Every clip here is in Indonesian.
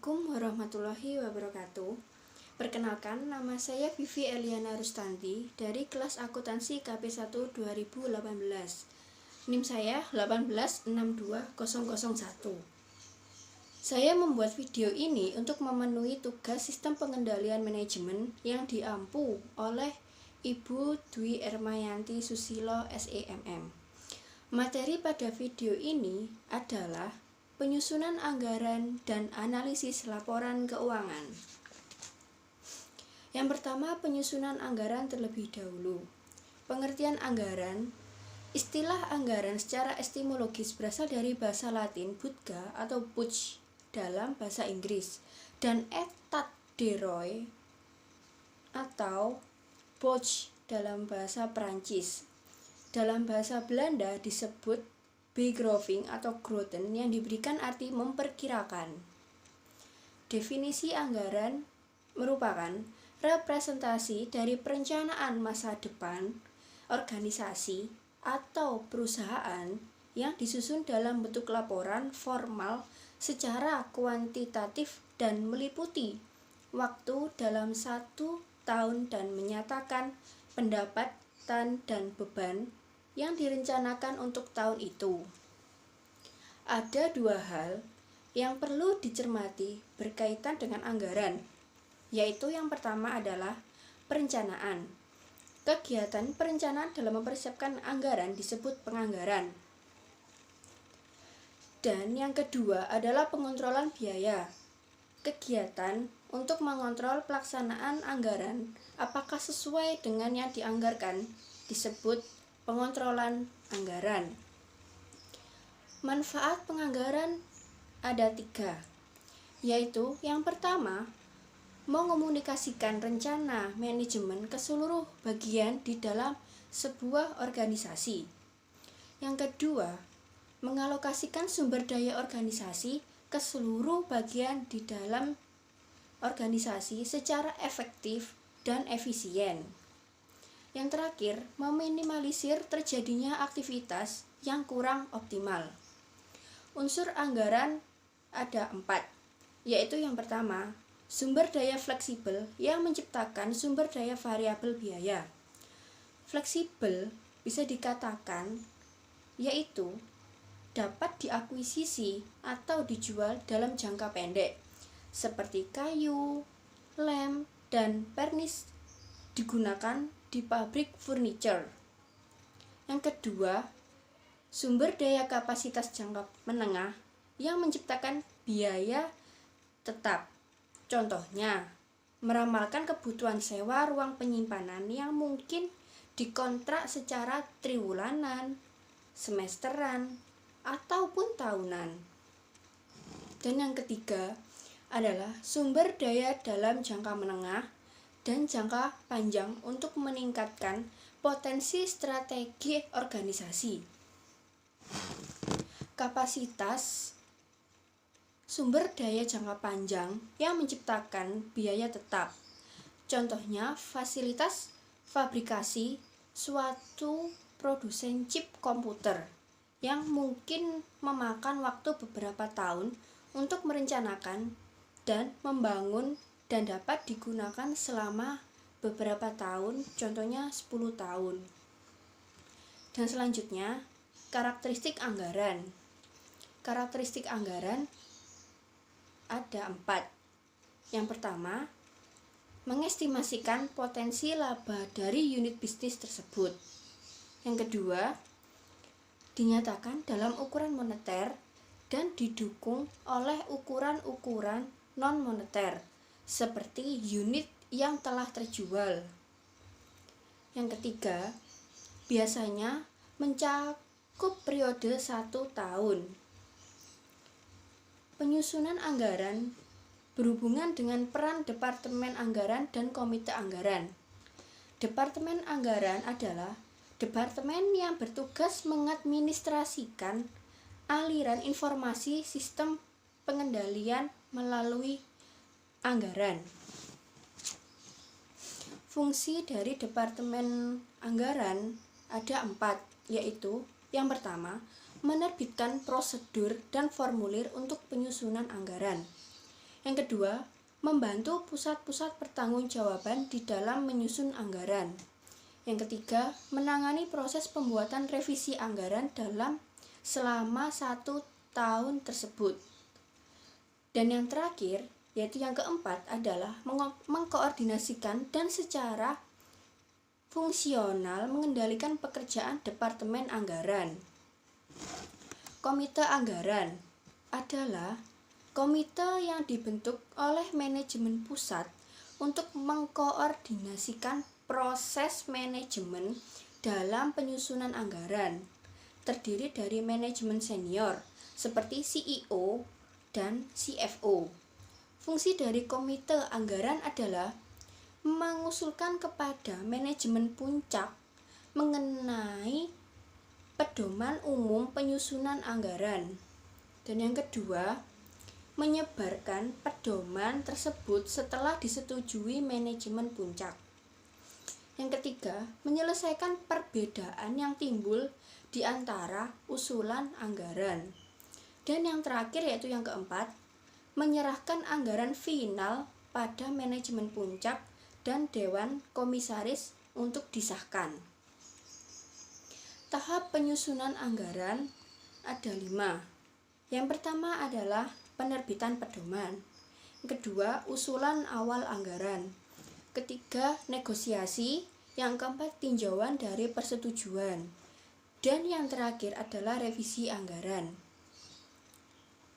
Assalamualaikum warahmatullahi wabarakatuh. Perkenalkan, nama saya Vivi Eliana Rustanti dari kelas akuntansi KP1 2018. NIM saya 1862001. Saya membuat video ini untuk memenuhi tugas sistem pengendalian manajemen yang diampu oleh Ibu Dwi Ermayanti Susilo SEMM. Materi pada video ini adalah penyusunan anggaran dan analisis laporan keuangan. Yang pertama, penyusunan anggaran terlebih dahulu. Pengertian anggaran. Istilah anggaran secara etimologis berasal dari bahasa Latin budga atau budge dalam bahasa Inggris dan etat de roi atau budge dalam bahasa Perancis. Dalam bahasa Belanda disebut begroting atau groten yang diberikan arti memperkirakan. Definisi anggaran merupakan representasi dari perencanaan masa depan organisasi atau perusahaan yang disusun dalam bentuk laporan formal secara kuantitatif dan meliputi waktu dalam 1 tahun dan menyatakan pendapatan dan beban yang direncanakan untuk tahun itu. Ada dua hal yang perlu dicermati berkaitan dengan anggaran, yaitu yang pertama adalah perencanaan. Kegiatan perencanaan dalam mempersiapkan anggaran disebut penganggaran. Dan yang kedua adalah pengontrolan biaya. Kegiatan untuk mengontrol pelaksanaan anggaran apakah sesuai dengan yang dianggarkan disebut pengontrolan anggaran. Manfaat penganggaran ada 3, yaitu yang pertama, mengomunikasikan rencana manajemen ke seluruh bagian di dalam sebuah organisasi. Yang kedua, mengalokasikan sumber daya organisasi ke seluruh bagian di dalam organisasi secara efektif dan efisien. Yang terakhir, meminimalisir terjadinya aktivitas yang kurang optimal. Unsur anggaran ada 4, yaitu yang pertama, sumber daya fleksibel yang menciptakan sumber daya variabel biaya. Fleksibel bisa dikatakan yaitu dapat diakuisisi atau dijual dalam jangka pendek, seperti kayu, lem, dan pernis digunakan di pabrik furniture. Yang kedua, sumber daya kapasitas jangka menengah yang menciptakan biaya tetap. Contohnya, meramalkan kebutuhan sewa ruang penyimpanan yang mungkin dikontrak secara triwulanan, semesteran, ataupun tahunan. Dan yang ketiga adalah sumber daya dalam jangka menengah dan jangka panjang untuk meningkatkan potensi strategi organisasi. Kapasitas sumber daya jangka panjang yang menciptakan biaya tetap. Contohnya, fasilitas fabrikasi suatu produsen chip komputer yang mungkin memakan waktu beberapa tahun untuk merencanakan dan membangun dan dapat digunakan selama beberapa tahun, contohnya 10 tahun. Dan selanjutnya, karakteristik anggaran. Karakteristik anggaran ada 4. Yang pertama, mengestimasikan potensi laba dari unit bisnis tersebut. Yang kedua, dinyatakan dalam ukuran moneter dan didukung oleh ukuran-ukuran non-moneter seperti unit yang telah terjual. Yang ketiga, biasanya mencakup periode 1 tahun. Penyusunan anggaran berhubungan dengan peran Departemen Anggaran dan Komite Anggaran. Departemen Anggaran adalah departemen yang bertugas mengadministrasikan aliran informasi sistem pengendalian melalui anggaran. Fungsi dari Departemen Anggaran ada 4, yaitu yang pertama, menerbitkan prosedur dan formulir untuk penyusunan anggaran. Yang kedua, membantu pusat-pusat pertanggungjawaban di dalam menyusun anggaran. Yang ketiga, menangani proses pembuatan revisi anggaran selama 1 tahun tersebut. Dan yang terakhir, yaitu yang keempat adalah mengkoordinasikan dan secara fungsional mengendalikan pekerjaan Departemen Anggaran. Komite Anggaran adalah komite yang dibentuk oleh manajemen pusat untuk mengkoordinasikan proses manajemen dalam penyusunan anggaran. Terdiri dari manajemen senior seperti CEO dan CFO. Fungsi dari komite anggaran adalah mengusulkan kepada manajemen puncak mengenai pedoman umum penyusunan anggaran. Dan yang kedua, menyebarkan pedoman tersebut setelah disetujui manajemen puncak. Yang ketiga, menyelesaikan perbedaan yang timbul di antara usulan anggaran. Dan yang terakhir yaitu yang keempat, menyerahkan anggaran final pada manajemen puncak dan Dewan Komisaris untuk disahkan. Tahap penyusunan anggaran ada 5. Yang pertama adalah penerbitan pedoman. Yang kedua, usulan awal anggaran. Ketiga, negosiasi. Yang keempat, tinjauan dari persetujuan. Dan yang terakhir adalah revisi anggaran.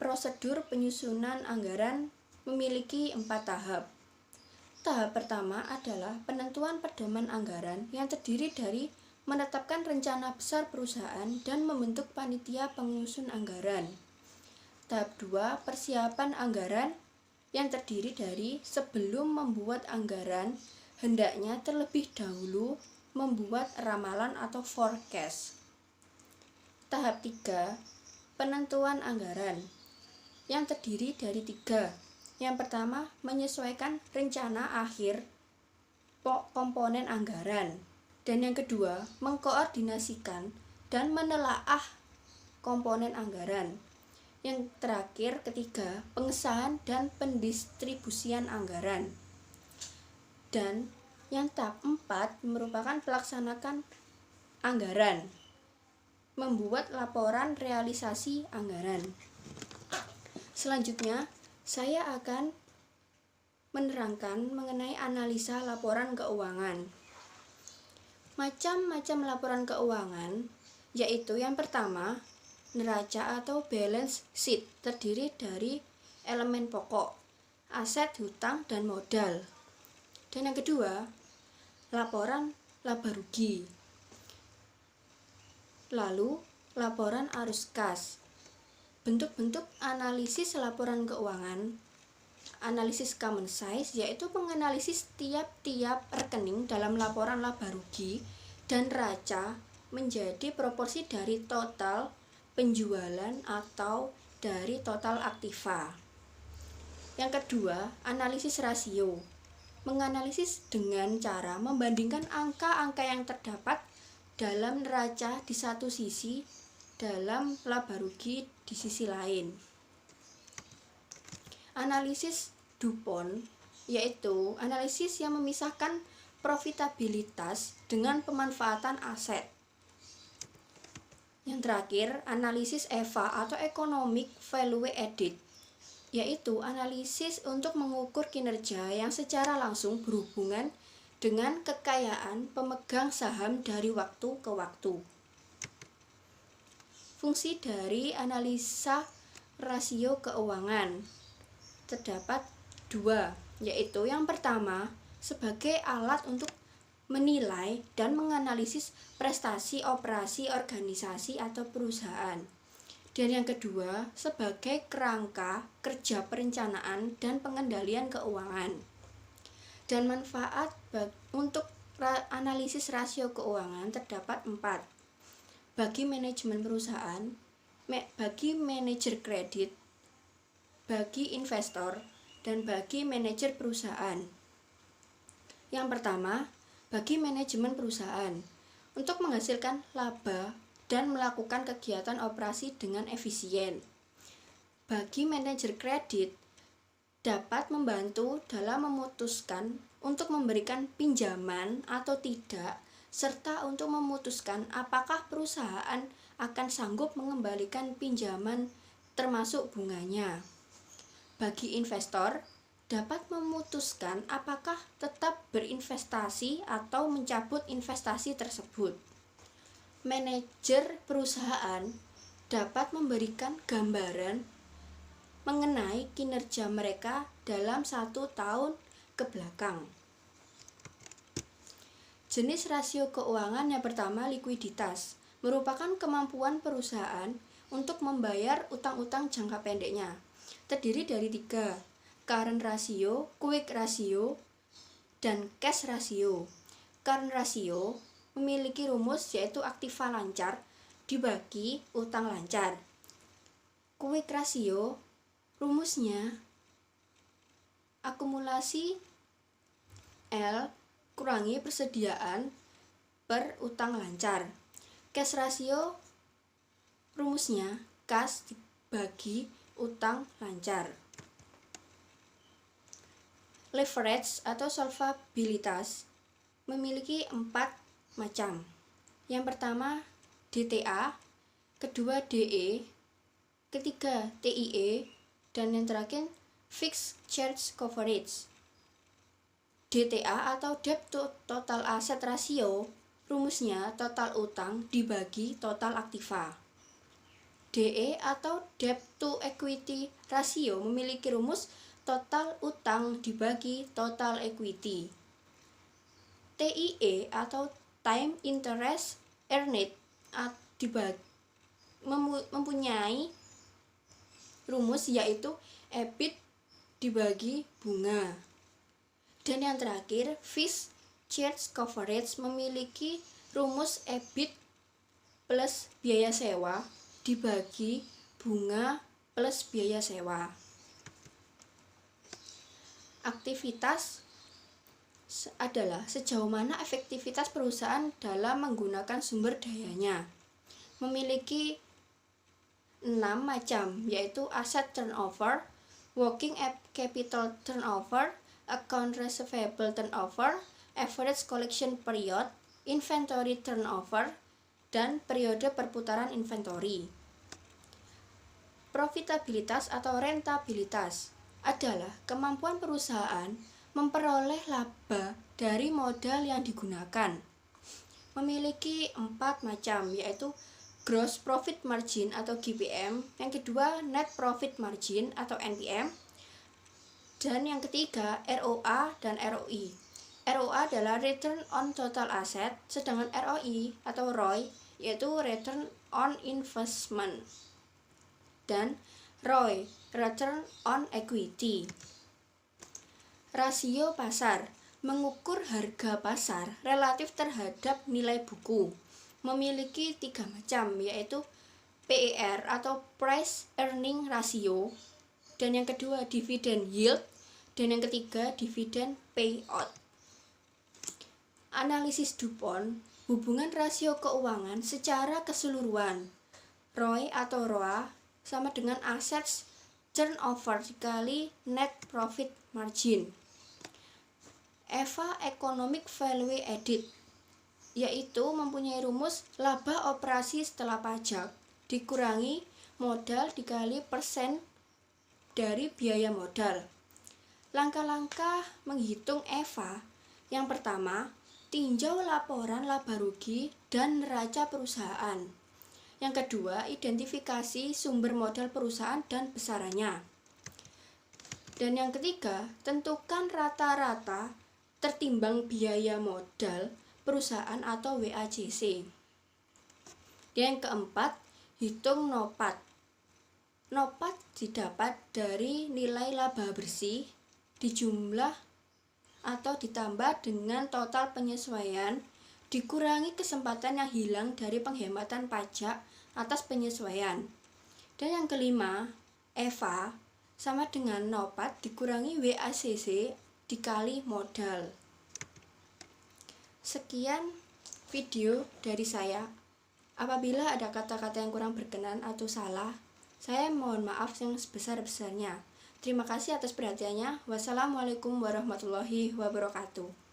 Prosedur penyusunan anggaran memiliki 4 tahap. Tahap pertama adalah penentuan pedoman anggaran yang terdiri dari menetapkan rencana besar perusahaan dan membentuk panitia penyusun anggaran. Tahap 2, persiapan anggaran yang terdiri dari sebelum membuat anggaran, hendaknya terlebih dahulu membuat ramalan atau forecast. Tahap 3, penentuan anggaran yang terdiri dari 3. Yang pertama, menyesuaikan rencana akhir komponen anggaran. Dan yang kedua, mengkoordinasikan dan menelaah komponen anggaran. Yang terakhir, ketiga, pengesahan dan pendistribusian anggaran. Dan yang tahap 4 merupakan pelaksanakan anggaran, membuat laporan realisasi anggaran. Selanjutnya, saya akan menerangkan mengenai analisa laporan keuangan. Macam-macam laporan keuangan, yaitu yang pertama, neraca atau balance sheet, terdiri dari elemen pokok, aset, hutang, dan modal. Dan yang kedua, laporan laba rugi. Lalu, laporan arus kas. Bentuk-bentuk analisis laporan keuangan, analisis common size, yaitu menganalisis tiap-tiap rekening dalam laporan laba rugi dan neraca menjadi proporsi dari total penjualan atau dari total aktiva. Yang kedua, analisis rasio. Menganalisis dengan cara membandingkan angka-angka yang terdapat dalam neraca di satu sisi, dalam laba rugi di sisi lain. Analisis DuPont, yaitu analisis yang memisahkan profitabilitas dengan pemanfaatan aset. Yang terakhir, analisis EVA atau Economic Value Added, yaitu analisis untuk mengukur kinerja yang secara langsung berhubungan dengan kekayaan pemegang saham dari waktu ke waktu. Fungsi dari analisa rasio keuangan terdapat 2, yaitu yang pertama sebagai alat untuk menilai dan menganalisis prestasi operasi organisasi atau perusahaan. Dan yang kedua, sebagai kerangka kerja perencanaan dan pengendalian keuangan. Dan manfaat untuk analisis rasio keuangan terdapat 4. Bagi manajemen perusahaan, bagi manajer kredit, bagi investor, dan bagi manajer perusahaan. Yang pertama, bagi manajemen perusahaan, untuk menghasilkan laba dan melakukan kegiatan operasi dengan efisien. Bagi manajer kredit, dapat membantu dalam memutuskan untuk memberikan pinjaman atau tidak, serta untuk memutuskan apakah perusahaan akan sanggup mengembalikan pinjaman termasuk bunganya. Bagi investor, dapat memutuskan apakah tetap berinvestasi atau mencabut investasi tersebut. Manajer perusahaan dapat memberikan gambaran mengenai kinerja mereka dalam 1 tahun ke belakang. Jenis rasio keuangan yang pertama, likuiditas, merupakan kemampuan perusahaan untuk membayar utang-utang jangka pendeknya. Terdiri dari 3, current ratio, quick ratio, dan cash ratio. Current ratio memiliki rumus yaitu aktiva lancar dibagi utang lancar. Quick ratio rumusnya akumulasi L kurangi persediaan per utang lancar. Cash ratio rumusnya kas dibagi utang lancar. Leverage atau solvabilitas memiliki 4 macam. Yang pertama DTA, kedua DE, ketiga TIE, dan yang terakhir fixed charge coverage. DTA atau debt to total asset ratio rumusnya total utang dibagi total aktiva. DE atau debt to equity ratio memiliki rumus total utang dibagi total equity. TIE atau time interest earned mempunyai rumus yaitu EBIT dibagi bunga. Dan yang terakhir, fixed charge coverage memiliki rumus EBIT plus biaya sewa dibagi bunga plus biaya sewa. Aktivitas adalah sejauh mana efektivitas perusahaan dalam menggunakan sumber dayanya. Memiliki 6 macam, yaitu asset turnover, working capital turnover, account receivable turnover, average collection period, inventory turnover, dan periode perputaran inventory. Profitabilitas atau rentabilitas adalah kemampuan perusahaan memperoleh laba dari modal yang digunakan. Memiliki 4 macam, yaitu gross profit margin atau GPM, yang kedua net profit margin atau NPM, dan yang ketiga ROA dan ROI. ROA adalah return on total asset, sedangkan ROI atau ROI yaitu return on investment, dan ROI return on equity. Rasio pasar mengukur harga pasar relatif terhadap nilai buku. Memiliki 3 macam, yaitu PER atau price earning ratio, dan yang kedua dividend yield, dan yang ketiga dividend payout. Analisis DuPont, hubungan rasio keuangan secara keseluruhan. ROI atau ROA sama dengan assets turnover dikali net profit margin. EVA economic value added, yaitu mempunyai rumus laba operasi setelah pajak dikurangi modal dikali persen dari biaya modal. Langkah-langkah menghitung EVA: yang pertama, tinjau laporan laba rugi dan neraca perusahaan. Yang kedua, identifikasi sumber modal perusahaan dan besarannya. Dan yang ketiga, tentukan rata-rata tertimbang biaya modal perusahaan atau WACC. Dan yang keempat, hitung NOPAT. NOPAT didapat dari nilai laba bersih dijumlah atau ditambah dengan total penyesuaian dikurangi kesempatan yang hilang dari penghematan pajak atas penyesuaian. Dan yang kelima, EVA sama dengan NOPAT dikurangi WACC dikali modal. Sekian video dari saya. Apabila ada kata-kata yang kurang berkenan atau salah, saya mohon maaf yang sebesar-besarnya. Terima kasih atas perhatiannya. Wassalamualaikum warahmatullahi wabarakatuh.